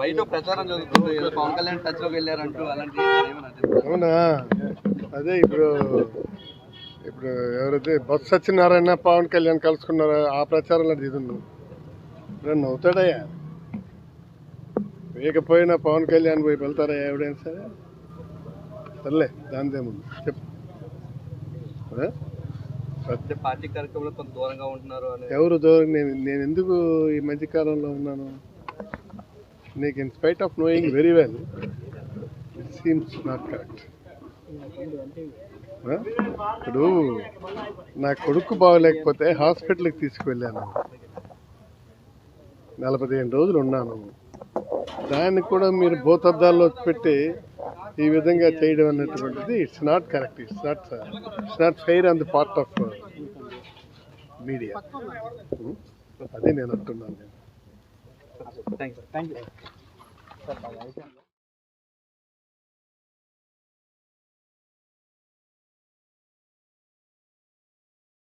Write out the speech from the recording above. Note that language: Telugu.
బయట ప్రచారం జరుగుతుంది పవన్ కళ్యాణ్ టచ్ లోకి వెళ్ళారంటూ అలాంటి అవునా? అదే ఇప్పుడు ఇప్పుడు ఎవరైతే బొత్స సత్యనారాయణ పవన్ కళ్యాణ్ కలుసుకున్నారో ఆ ప్రచారంలో దిగుండు ఇప్పుడు నవ్వుతాడయ్యా. వేయకపోయినా పవన్ కళ్యాణ్ పోయి వెళ్తారా ఎవడైనా సరే? సర్లే దానిదేముంది చెప్పు. పార్టీ కార్యక్రమంలో కొంత దూరంగా ఉంటున్నారు ఎవరు దూరం? నేను ఎందుకు ఈ మధ్యకాలంలో ఉన్నాను? నీకు in spite of knowing very well it seems not correct. ఇప్పుడు నా కొడుకు బాగోలేకపోతే హాస్పిటల్కి తీసుకువెళ్ళాను, 45 రోజులు ఉన్నాను. దాన్ని కూడా మీరు భూతద్దాల్లో పెట్టి ఈ విధంగా చేయడం అన్నటువంటిది it's not correct. It's not fair on the part of media. అది నేను అంటున్నాను. Thank you.